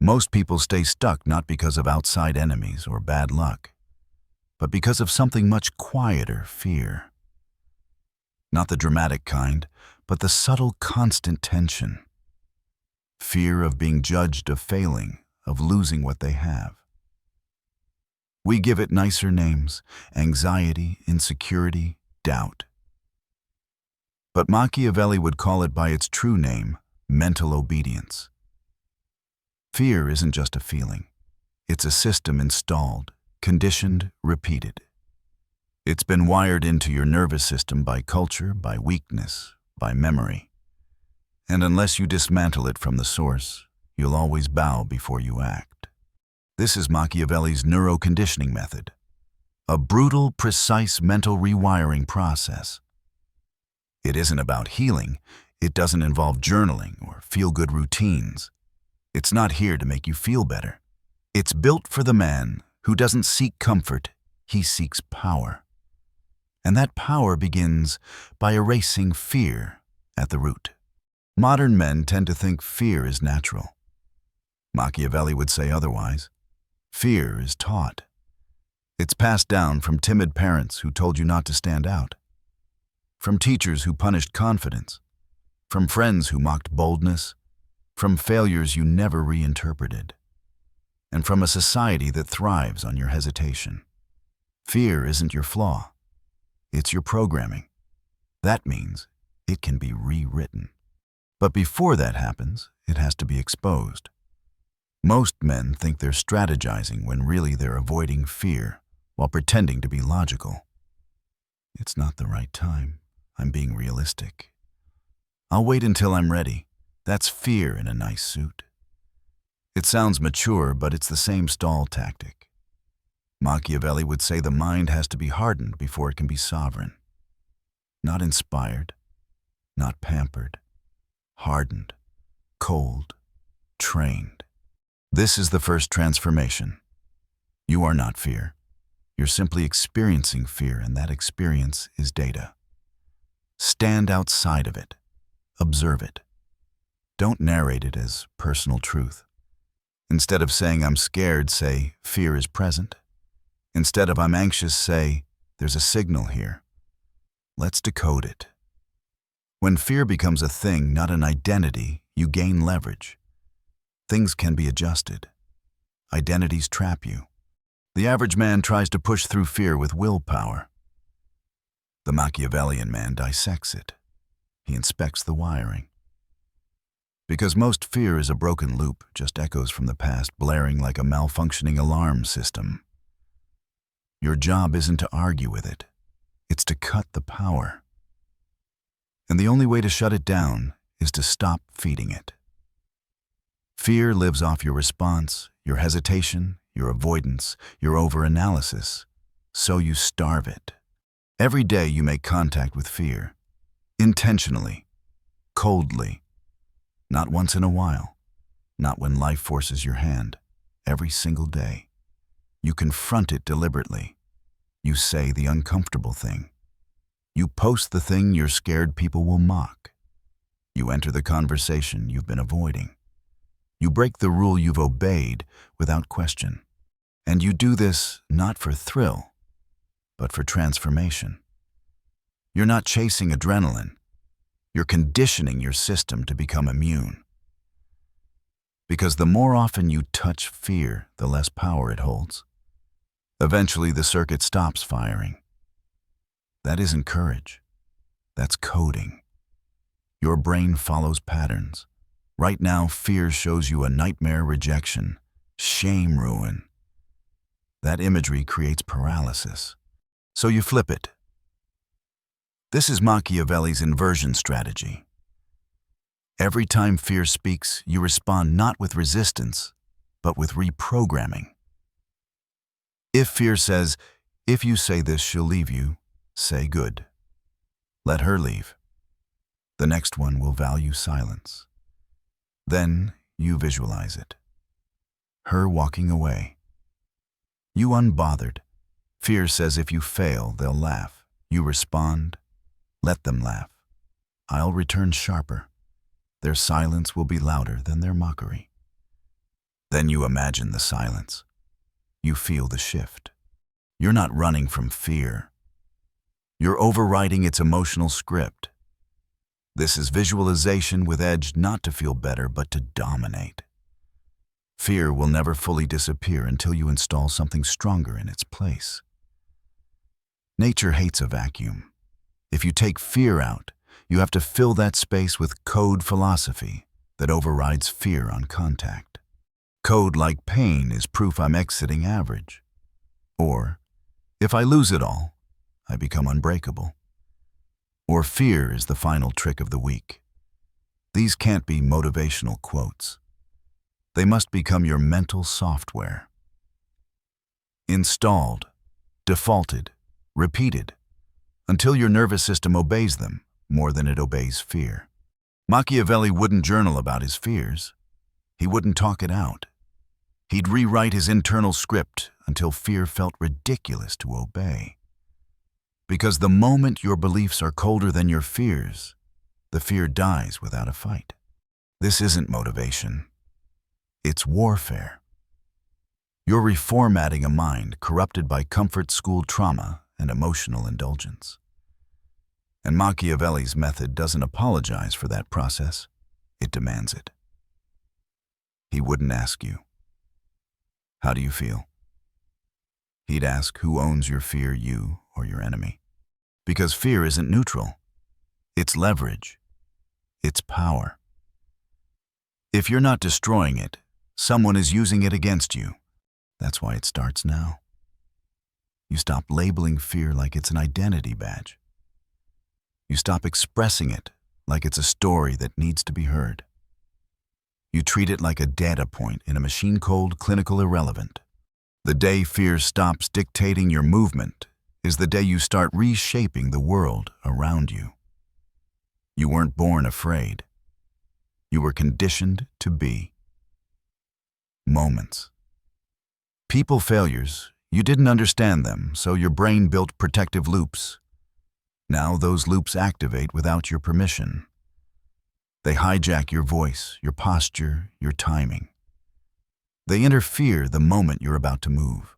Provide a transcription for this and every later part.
Most people stay stuck not because of outside enemies or bad luck, but because of something much quieter, fear. Not the dramatic kind, but the subtle, constant tension. Fear of being judged, of failing, of losing what they have. We give it nicer names: anxiety, insecurity, doubt. But Machiavelli would call it by its true name: mental obedience. Fear isn't just a feeling. It's a system installed, conditioned, repeated. It's been wired into your nervous system by culture, by weakness, by memory. And unless you dismantle it from the source, you'll always bow before you act. This is Machiavelli's neuro-conditioning method, a brutal, precise mental rewiring process. It isn't about healing. It doesn't involve journaling or feel-good routines. It's not here to make you feel better. It's built for the man who doesn't seek comfort, he seeks power. And that power begins by erasing fear at the root. Modern men tend to think fear is natural. Machiavelli would say otherwise. Fear is taught. It's passed down from timid parents who told you not to stand out, from teachers who punished confidence, from friends who mocked boldness, from failures you never reinterpreted, and from a society that thrives on your hesitation. Fear isn't your flaw. It's your programming. That means it can be rewritten. But before that happens, it has to be exposed. Most men think they're strategizing when really they're avoiding fear while pretending to be logical. It's not the right time. I'm being realistic. I'll wait until I'm ready. That's fear in a nice suit. It sounds mature, but it's the same stall tactic. Machiavelli would say the mind has to be hardened before it can be sovereign. Not inspired, not pampered, hardened, cold, trained. This is the first transformation. You are not fear. You're simply experiencing fear, and that experience is data. Stand outside of it. Observe it. Don't narrate it as personal truth. Instead of saying I'm scared, say fear is present. Instead of I'm anxious, say there's a signal here. Let's decode it. When fear becomes a thing, not an identity, you gain leverage. Things can be adjusted. Identities trap you. The average man tries to push through fear with willpower. The Machiavellian man dissects it. He inspects the wiring. Because most fear is a broken loop, just echoes from the past blaring like a malfunctioning alarm system. Your job isn't to argue with it. It's to cut the power. And the only way to shut it down is to stop feeding it. Fear lives off your response, your hesitation, your avoidance, your overanalysis. So you starve it. Every day you make contact with fear. Intentionally. Coldly. Not once in a while. Not when life forces your hand. Every single day. You confront it deliberately. You say the uncomfortable thing. You post the thing you're scared people will mock. You enter the conversation you've been avoiding. You break the rule you've obeyed without question. And you do this not for thrill, but for transformation. You're not chasing adrenaline. You're conditioning your system to become immune. Because the more often you touch fear, the less power it holds. Eventually, the circuit stops firing. That isn't courage. That's coding. Your brain follows patterns. Right now, fear shows you a nightmare rejection, shame ruin. That imagery creates paralysis. So you flip it. This is Machiavelli's inversion strategy. Every time fear speaks, you respond not with resistance, but with reprogramming. If fear says, if you say this, she'll leave you, say good. Let her leave. The next one will value silence. Then you visualize it. Her walking away. You unbothered. Fear says if you fail, they'll laugh. You respond, let them laugh. I'll return sharper. Their silence will be louder than their mockery. Then you imagine the silence. You feel the shift. You're not running from fear. You're overriding its emotional script. This is visualization with edge, not to feel better, but to dominate. Fear will never fully disappear until you install something stronger in its place. Nature hates a vacuum. If you take fear out, you have to fill that space with code philosophy that overrides fear on contact. Code like pain is proof I'm exiting average. Or, if I lose it all, I become unbreakable. Or fear is the final trick of the week. These can't be motivational quotes. They must become your mental software. Installed, defaulted, repeated, until your nervous system obeys them more than it obeys fear. Machiavelli wouldn't journal about his fears. He wouldn't talk it out. He'd rewrite his internal script until fear felt ridiculous to obey. Because the moment your beliefs are colder than your fears, the fear dies without a fight. This isn't motivation. It's warfare. You're reformatting a mind corrupted by comfort school trauma and emotional indulgence. And Machiavelli's method doesn't apologize for that process. It demands it. He wouldn't ask you, "How do you feel?" He'd ask, who owns your fear, you or your enemy? Because fear isn't neutral. It's leverage. It's power. If you're not destroying it, someone is using it against you. That's why it starts now. You stop labeling fear like it's an identity badge. You stop expressing it like it's a story that needs to be heard. You treat it like a data point in a machine-code clinical irrelevant. The day fear stops dictating your movement is the day you start reshaping the world around you. You weren't born afraid. You were conditioned to be. Moments. People failures, you didn't understand them, so your brain built protective loops. Now those loops activate without your permission. They hijack your voice, your posture, your timing. They interfere the moment you're about to move.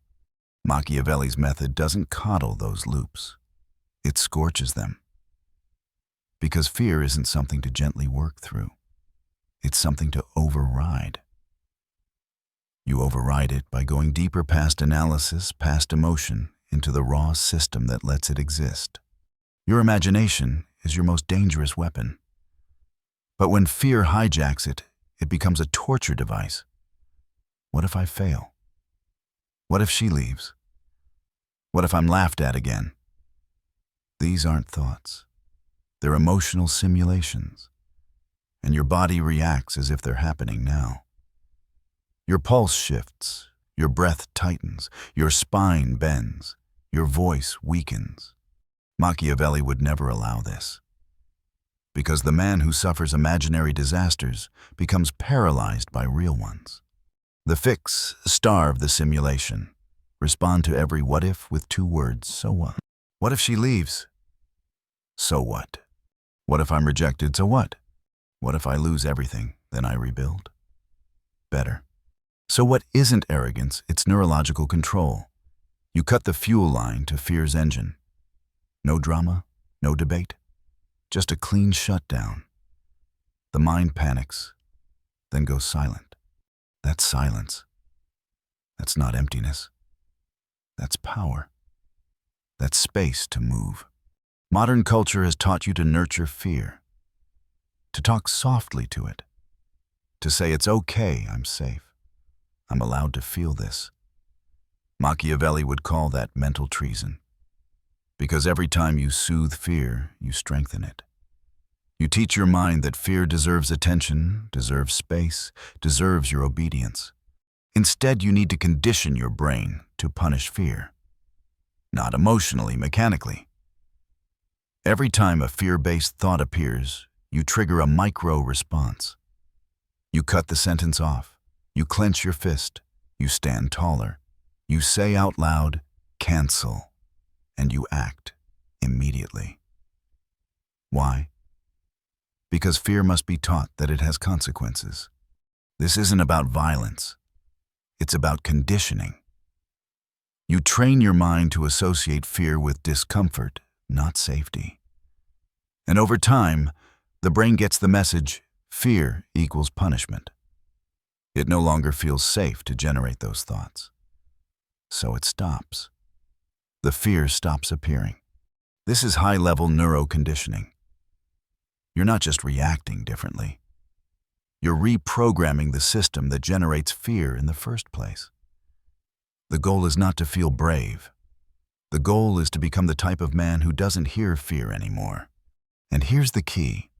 Machiavelli's method doesn't coddle those loops. It scorches them. Because fear isn't something to gently work through. It's something to override. You override it by going deeper past analysis, past emotion, into the raw system that lets it exist. Your imagination is your most dangerous weapon. But when fear hijacks it, it becomes a torture device. What if I fail? What if she leaves? What if I'm laughed at again? These aren't thoughts. They're emotional simulations. And your body reacts as if they're happening now. Your pulse shifts, your breath tightens, your spine bends, your voice weakens. Machiavelli would never allow this. Because the man who suffers imaginary disasters becomes paralyzed by real ones. The fix, starve the simulation. Respond to every what if with 2 words, so what? What if she leaves? So what? What if I'm rejected, so what? What if I lose everything, then I rebuild? Better. So what isn't arrogance, it's neurological control. You cut the fuel line to fear's engine. No drama, no debate, just a clean shutdown. The mind panics, then goes silent. That's silence. That's not emptiness. That's power. That's space to move. Modern culture has taught you to nurture fear, to talk softly to it, to say it's okay, I'm safe. I'm allowed to feel this. Machiavelli would call that mental treason. Because every time you soothe fear, you strengthen it. You teach your mind that fear deserves attention, deserves space, deserves your obedience. Instead, you need to condition your brain to punish fear. Not emotionally, mechanically. Every time a fear-based thought appears, you trigger a micro-response. You cut the sentence off. You clench your fist. You stand taller. You say out loud, cancel. And you act immediately. Why? Because fear must be taught that it has consequences. This isn't about violence. It's about conditioning. You train your mind to associate fear with discomfort, not safety. And over time, the brain gets the message, fear equals punishment. It no longer feels safe to generate those thoughts. So it stops. The fear stops appearing. This is high-level neuro-conditioning. You're not just reacting differently. You're reprogramming the system that generates fear in the first place. The goal is not to feel brave. The goal is to become the type of man who doesn't hear fear anymore. And here's the key.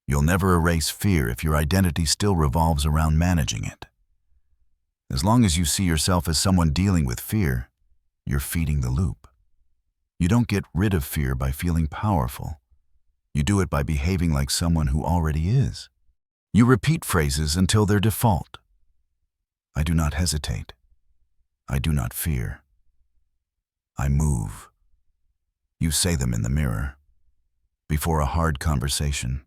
You'll never erase fear if your identity still revolves around managing it. As long as you see yourself as someone dealing with fear, you're feeding the loop. You don't get rid of fear by feeling powerful. You do it by behaving like someone who already is. You repeat phrases until they're default. I do not hesitate. I do not fear. I move. You say them in the mirror, before a hard conversation,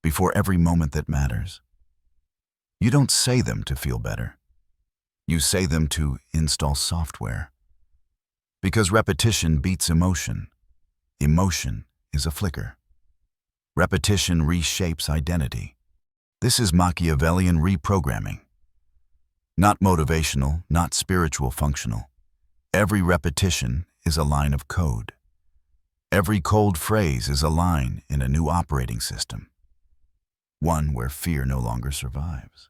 before every moment that matters. You don't say them to feel better. You say them to install software. Because repetition beats emotion. Emotion is a flicker. Repetition reshapes identity. This is Machiavellian reprogramming. Not motivational, not spiritual functional. Every repetition is a line of code. Every cold phrase is a line in a new operating system. One where fear no longer survives.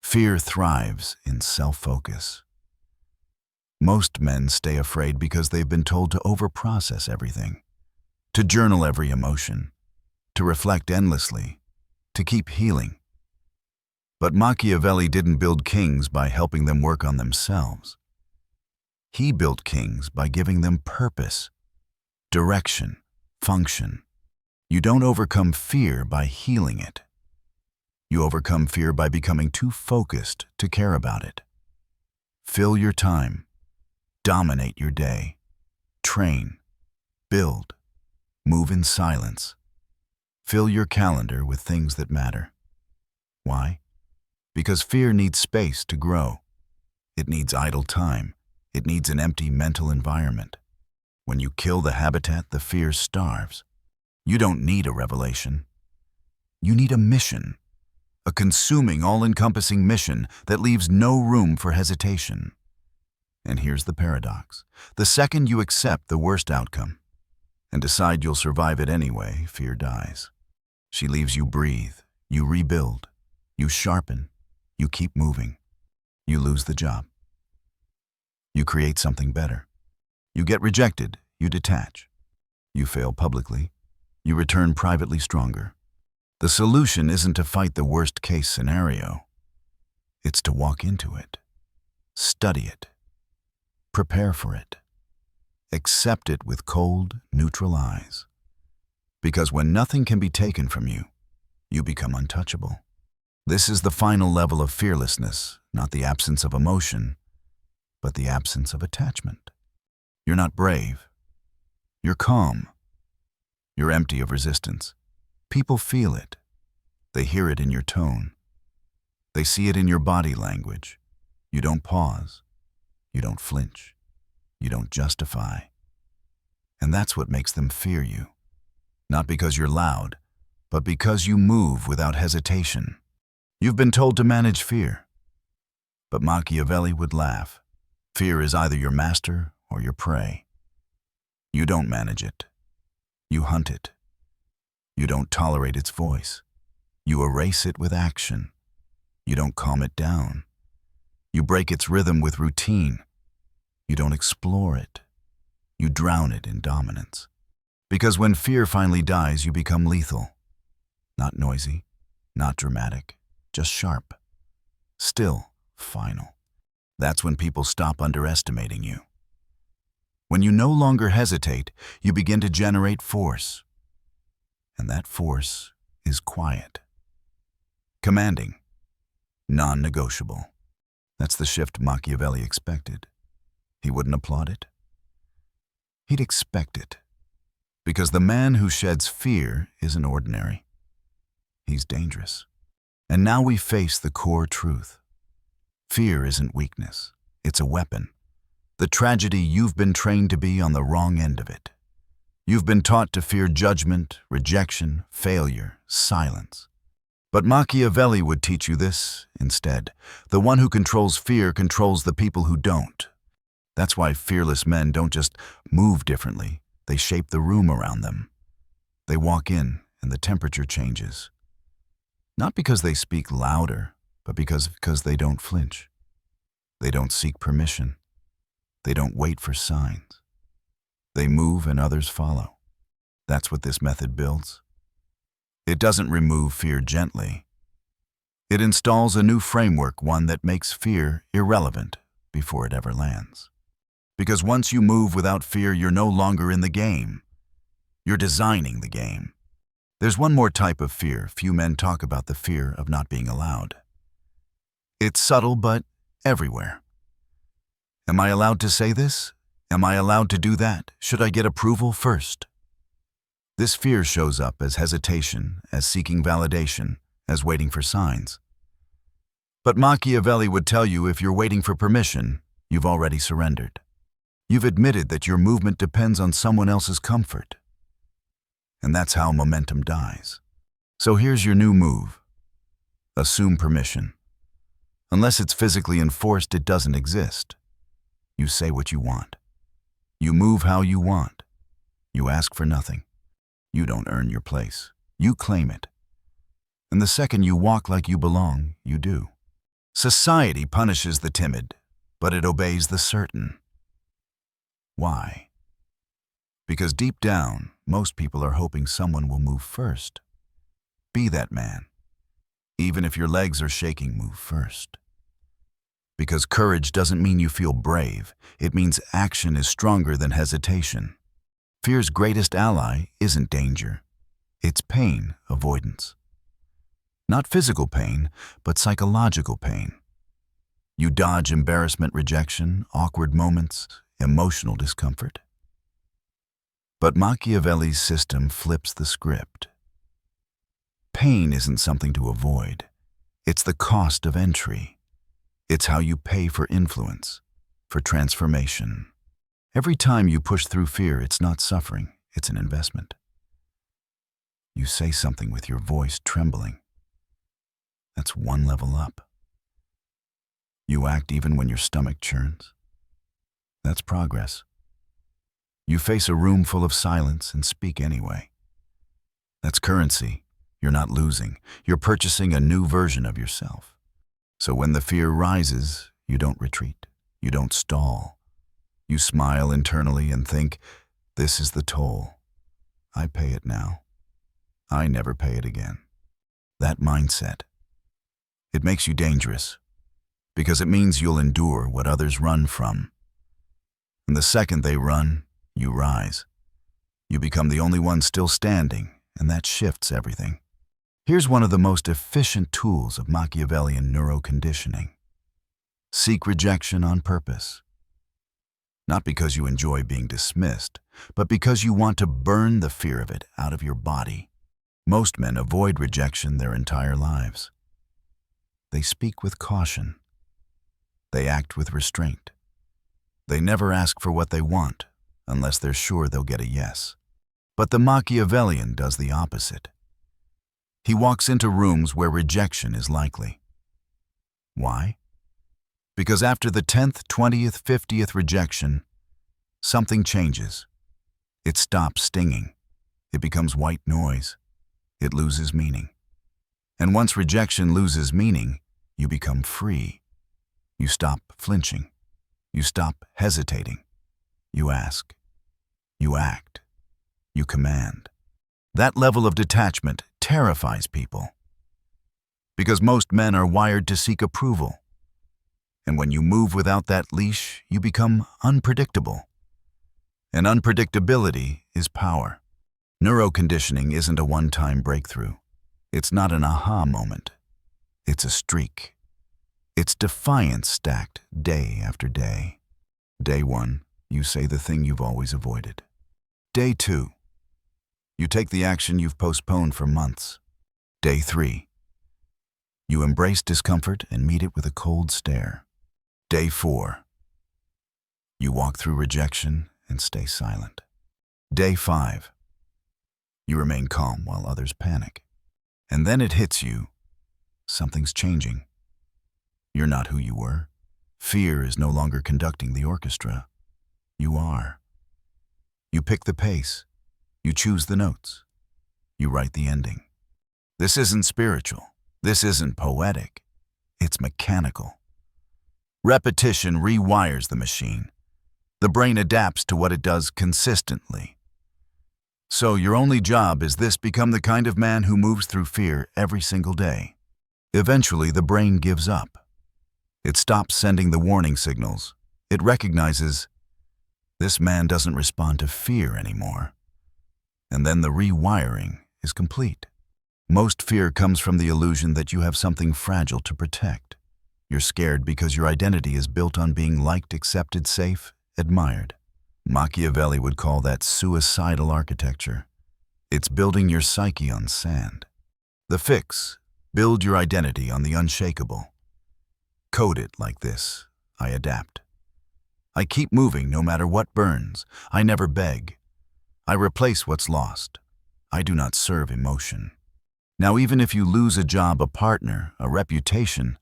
Fear thrives in self-focus. Most men stay afraid because they've been told to overprocess everything, to journal every emotion, to reflect endlessly, to keep healing. But Machiavelli didn't build kings by helping them work on themselves. He built kings by giving them purpose, direction, function. You don't overcome fear by healing it. You overcome fear by becoming too focused to care about it. Fill your time. Dominate your day. Train. Build. Move in silence. Fill your calendar with things that matter. Why? Because fear needs space to grow. It needs idle time. It needs an empty mental environment. When you kill the habitat, the fear starves. You don't need a revelation. You need a mission. A consuming, all-encompassing mission that leaves no room for hesitation. And here's the paradox. The second you accept the worst outcome and decide you'll survive it anyway, fear dies. She leaves you breathe, you rebuild, you sharpen, you keep moving. You lose the job. You create something better. You get rejected, you detach. You fail publicly, you return privately stronger. The solution isn't to fight the worst-case scenario. It's to walk into it, study it, prepare for it, accept it with cold, neutral eyes. Because when nothing can be taken from you, you become untouchable. This is the final level of fearlessness, not the absence of emotion, but the absence of attachment. You're not brave. You're calm. You're empty of resistance. People feel it. They hear it in your tone. They see it in your body language. You don't pause. You don't flinch. You don't justify. And that's what makes them fear you. Not because you're loud, but because you move without hesitation. You've been told to manage fear. But Machiavelli would laugh. Fear is either your master or your prey. You don't manage it. You hunt it. You don't tolerate its voice. You erase it with action. You don't calm it down. You break its rhythm with routine. You don't explore it. You drown it in dominance. Because when fear finally dies, you become lethal. Not noisy, not dramatic, just sharp. Still, final. That's when people stop underestimating you. When you no longer hesitate, you begin to generate force. And that force is quiet. Commanding. Non-negotiable. That's the shift Machiavelli expected. He wouldn't applaud it. He'd expect it. Because the man who sheds fear isn't ordinary. He's dangerous. And now we face the core truth. Fear isn't weakness. It's a weapon. The tragedy, you've been trained to be on the wrong end of it. You've been taught to fear judgment, rejection, failure, silence. But Machiavelli would teach you this instead. The one who controls fear controls the people who don't. That's why fearless men don't just move differently. They shape the room around them. They walk in and the temperature changes. Not because they speak louder, but because they don't flinch. They don't seek permission. They don't wait for signs. They move and others follow. That's what this method builds. It doesn't remove fear gently. It installs a new framework, one that makes fear irrelevant before it ever lands. Because once you move without fear, you're no longer in the game. You're designing the game. There's one more type of fear. Few men talk about the fear of not being allowed. It's subtle, but everywhere. Am I allowed to say this? Am I allowed to do that? Should I get approval first? This fear shows up as hesitation, as seeking validation, as waiting for signs. But Machiavelli would tell you if you're waiting for permission, you've already surrendered. You've admitted that your movement depends on someone else's comfort. And that's how momentum dies. So here's your new move. Assume permission. Unless it's physically enforced, it doesn't exist. You say what you want. You move how you want. You ask for nothing. You don't earn your place. You claim it. And the second you walk like you belong, you do. Society punishes the timid, but it obeys the certain. Why? Because deep down, most people are hoping someone will move first. Be that man. Even if your legs are shaking, move first. Because courage doesn't mean you feel brave. It means action is stronger than hesitation. Fear's greatest ally isn't danger. It's pain avoidance. Not physical pain, but psychological pain. You dodge embarrassment, rejection, awkward moments, emotional discomfort. But Machiavelli's system flips the script. Pain isn't something to avoid. It's the cost of entry. It's how you pay for influence, for transformation. Every time you push through fear, it's not suffering, it's an investment. You say something with your voice trembling. That's one level up. You act even when your stomach churns. That's progress. You face a room full of silence and speak anyway. That's currency. You're not losing. You're purchasing a new version of yourself. So when the fear rises, you don't retreat. You don't stall. You smile internally and think, this is the toll. I pay it now. I never pay it again. That mindset. It makes you dangerous because it means you'll endure what others run from. And the second they run, you rise. You become the only one still standing, and that shifts everything. Here's one of the most efficient tools of Machiavellian neuro-conditioning. Seek rejection on purpose. Not because you enjoy being dismissed, but because you want to burn the fear of it out of your body. Most men avoid rejection their entire lives. They speak with caution. They act with restraint. They never ask for what they want, unless they're sure they'll get a yes. But the Machiavellian does the opposite. He walks into rooms where rejection is likely. Why? Because after the 10th, 20th, 50th rejection, something changes. It stops stinging. It becomes white noise. It loses meaning. And once rejection loses meaning, you become free. You stop flinching. You stop hesitating. You ask. You act. You command. That level of detachment terrifies people. Because most men are wired to seek approval. And when you move without that leash, you become unpredictable. And unpredictability is power. Neuro-conditioning isn't a one-time breakthrough. It's not an aha moment. It's a streak. It's defiance stacked day after day. Day 1, you say the thing you've always avoided. Day 2, you take the action you've postponed for months. Day 3, You embrace discomfort and meet it with a cold stare. Day 4. You walk through rejection and stay silent. Day 5. You remain calm while others panic. And then it hits you. Something's changing. You're not who you were. Fear is no longer conducting the orchestra. You are. You pick the pace. You choose the notes. You write the ending. This isn't spiritual. This isn't poetic. It's mechanical. Repetition rewires the machine. The brain adapts to what it does consistently. So your only job is this: become the kind of man who moves through fear every single day. Eventually, the brain gives up. It stops sending the warning signals. It recognizes, this man doesn't respond to fear anymore. And then the rewiring is complete. Most fear comes from the illusion that you have something fragile to protect. You're scared because your identity is built on being liked, accepted, safe, admired. Machiavelli would call that suicidal architecture. It's building your psyche on sand. The fix: build your identity on the unshakable. Code it like this: I adapt. I keep moving no matter what burns. I never beg. I replace what's lost. I do not serve emotion. Now, even if you lose a job, a partner, a reputation,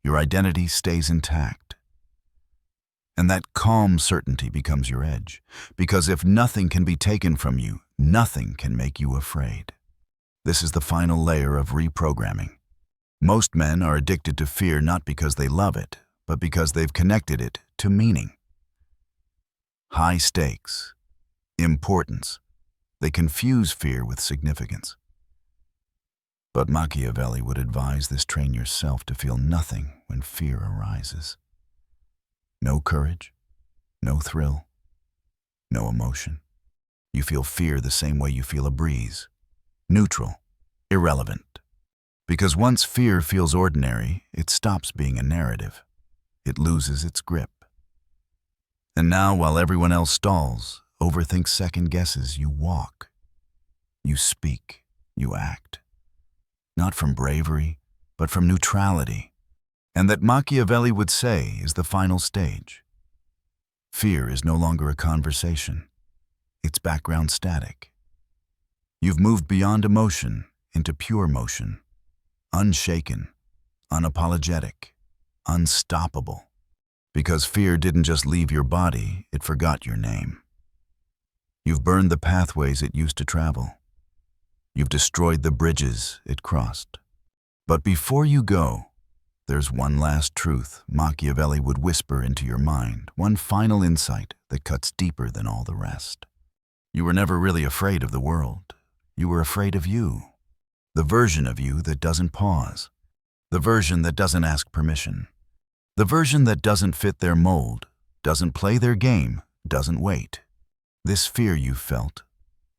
your identity stays intact. And that calm certainty becomes your edge, because if nothing can be taken from you, nothing can make you afraid. This is the final layer of reprogramming. Most men are addicted to fear not because they love it, but because they've connected it to meaning. High stakes, importance. They confuse fear with significance. But Machiavelli would advise this: train yourself to feel nothing when fear arises. No courage, no thrill, no emotion. You feel fear the same way you feel a breeze. Neutral, irrelevant. Because once fear feels ordinary, it stops being a narrative. It loses its grip. And now, while everyone else stalls, overthinks, second guesses, you walk. You speak, you act. Not from bravery, but from neutrality. And that, Machiavelli would say, is the final stage. Fear is no longer a conversation. It's background static. You've moved beyond emotion into pure motion. Unshaken, unapologetic, unstoppable. Because fear didn't just leave your body, it forgot your name. You've burned the pathways it used to travel. You've destroyed the bridges it crossed. But before you go, there's one last truth Machiavelli would whisper into your mind, one final insight that cuts deeper than all the rest. You were never really afraid of the world. You were afraid of you. The version of you that doesn't pause. The version that doesn't ask permission. The version that doesn't fit their mold, doesn't play their game, doesn't wait. This fear you felt,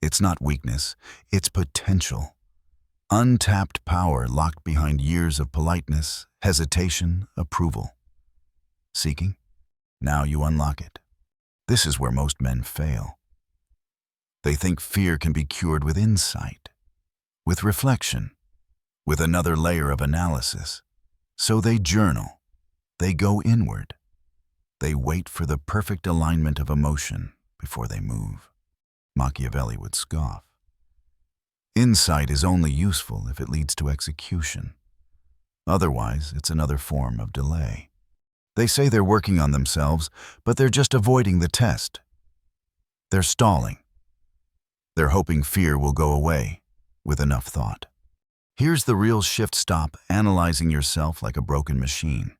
it's not weakness, it's potential. Untapped power locked behind years of politeness, hesitation, approval. Seeking? Now you unlock it. This is where most men fail. They think fear can be cured with insight, with reflection, with another layer of analysis. So they journal. They go inward. They wait for the perfect alignment of emotion before they move. Machiavelli would scoff. Insight is only useful if it leads to execution. Otherwise, it's another form of delay. They say they're working on themselves, but they're just avoiding the test. They're stalling. They're hoping fear will go away with enough thought. Here's the real shift: stop analyzing yourself like a broken machine.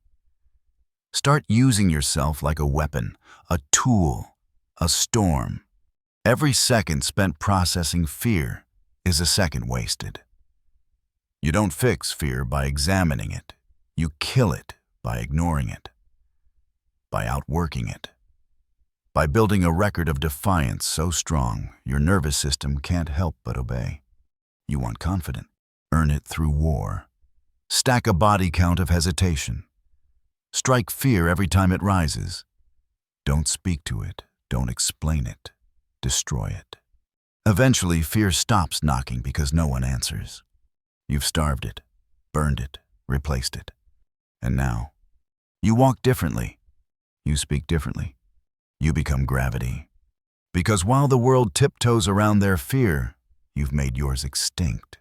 Start using yourself like a weapon, a tool, a storm. Every second spent processing fear is a second wasted. You don't fix fear by examining it. You kill it by ignoring it, by outworking it, by building a record of defiance so strong your nervous system can't help but obey. You want confidence? Earn it through war. Stack a body count of hesitation. Strike fear every time it rises. Don't speak to it. Don't explain it. Destroy it. Eventually, fear stops knocking because no one answers. You've starved it, burned it, replaced it. And now, you walk differently. You speak differently. You become gravity. Because while the world tiptoes around their fear, you've made yours extinct.